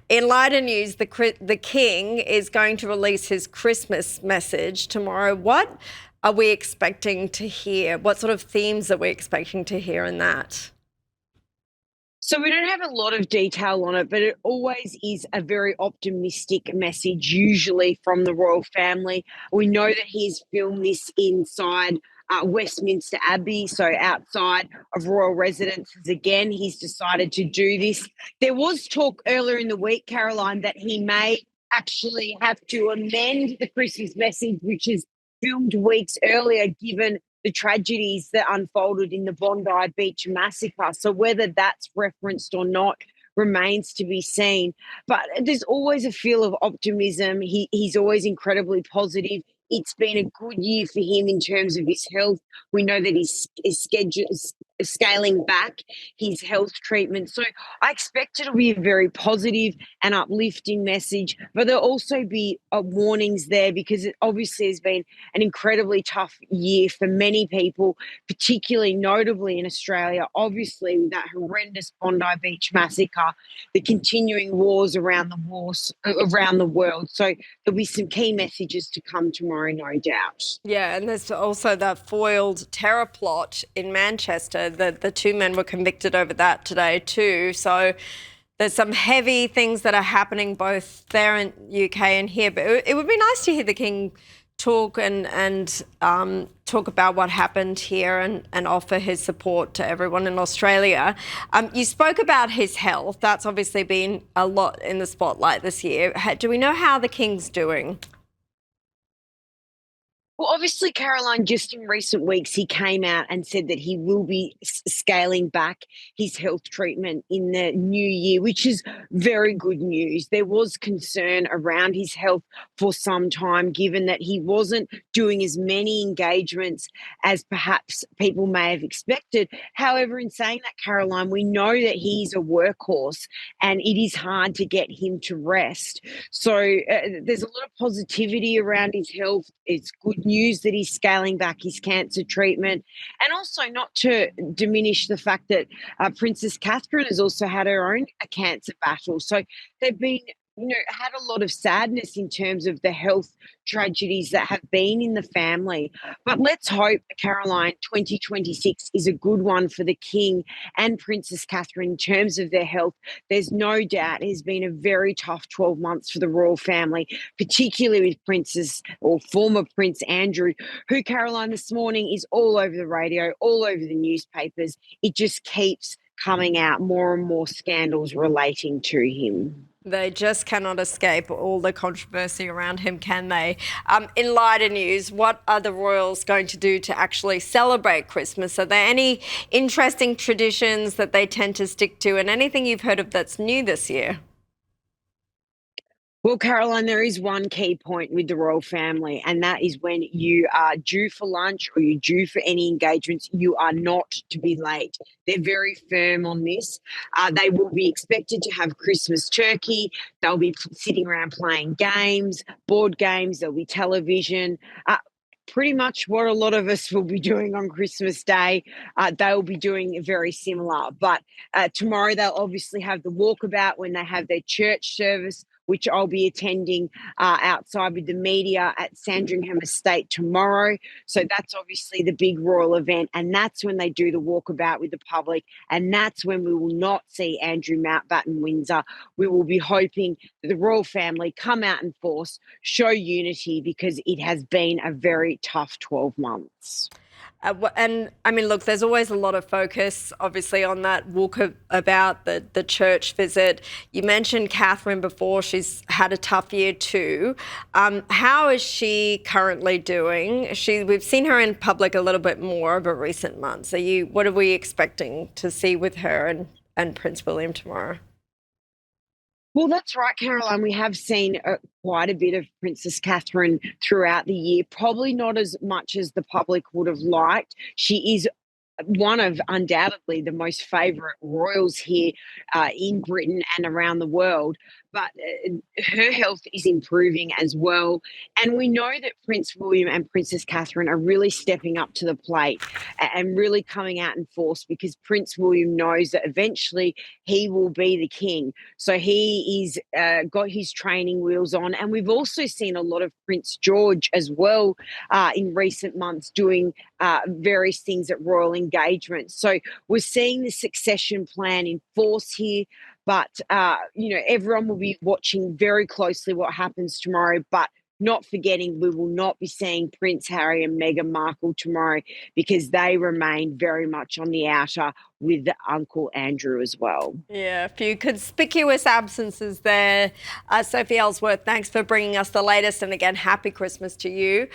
In lighter news, the King is going to release his Christmas message tomorrow. What are we expecting to hear? What sort of themes are we expecting to hear in that? So we don't have a lot of detail on it, but it always is a very optimistic message, usually from the royal family. We know that he's filmed this inside Westminster Abbey, so outside of royal residences. Again, he's decided to do this. There was talk earlier in the week, Caroline, that he may actually have to amend the Christmas message, which is filmed weeks earlier, given the tragedies that unfolded in the Bondi Beach massacre. So whether that's referenced or not remains to be seen. But there's always a feel of optimism. He's always incredibly positive. It's been a good year for him in terms of his health. We know that his schedule is scaling back his health treatment. So I expect it'll be a very positive and uplifting message, but there'll also be warnings there because it obviously has been an incredibly tough year for many people, particularly notably in Australia. Obviously, with that horrendous Bondi Beach massacre, the continuing wars around the world. So there'll be some key messages to come tomorrow, no doubt. Yeah, and there's also that foiled terror plot in Manchester. The two men were convicted over that today too. So there's some heavy things that are happening both there in UK and here. But it would be nice to hear the King talk and talk about what happened here and offer his support to everyone in Australia. You spoke about his health. That's obviously been a lot in the spotlight this year. Do we know how the King's doing? Well, obviously, Caroline, just in recent weeks, he came out and said that he will be scaling back his health treatment in the new year, which is very good news. There was concern around his health for some time, given that he wasn't doing as many engagements as perhaps people may have expected. However, in saying that, Caroline, we know that he's a workhorse and it is hard to get him to rest. So there's a lot of positivity around his health. It's good news that he's scaling back his cancer treatment. And also, not to diminish the fact that Princess Catherine has also had her own cancer battle. So they've been had a lot of sadness in terms of the health tragedies that have been in the family. But let's hope, Caroline, 2026 is a good one for the King and Princess Catherine in terms of their health. There's no doubt it has been a very tough 12 months for the royal family, particularly with Princess or former Prince Andrew, who, Caroline, this morning is all over the radio, all over the newspapers. It just keeps coming out more and more scandals relating to him. They just cannot escape all the controversy around him, can they? In lighter news, what are the royals going to do to actually celebrate Christmas? Are there any interesting traditions that they tend to stick to, and anything you've heard of that's new this year? Well, Caroline, there is one key point with the royal family, and that is when you are due for lunch or you're due for any engagements, you are not to be late. They're very firm on this. They will be expected to have Christmas turkey. They'll be sitting around playing games, board games, there'll be television. Pretty much what a lot of us will be doing on Christmas Day. They'll be doing very similar. But tomorrow they'll obviously have the walkabout when they have their church service, which I'll be attending outside with the media at Sandringham Estate tomorrow. So that's obviously the big royal event. And that's when they do the walkabout with the public. And that's when we will not see Andrew Mountbatten Windsor. We will be hoping that the royal family come out in force, show unity, because it has been a very tough 12 months. And I mean, look, there's always a lot of focus, obviously, on that about the church visit. You mentioned Catherine before; she's had a tough year too. How is she currently doing? We've seen her in public a little bit more over recent months. What are we expecting to see with her and Prince William tomorrow? Well, that's right, Caroline. We have seen quite a bit of Princess Catherine throughout the year, probably not as much as the public would have liked. She is one of undoubtedly the most favourite royals here in Britain and around the world. But her health is improving as well. And we know that Prince William and Princess Catherine are really stepping up to the plate and really coming out in force, because Prince William knows that eventually he will be the king. So he is got his training wheels on. And we've also seen a lot of Prince George as well in recent months doing various things at royal engagements. So we're seeing the succession plan in force here. But, everyone will be watching very closely what happens tomorrow. But not forgetting, we will not be seeing Prince Harry and Meghan Markle tomorrow, because they remain very much on the outer with Uncle Andrew as well. Yeah, a few conspicuous absences there. Sophie Elsworth, thanks for bringing us the latest. And again, happy Christmas to you.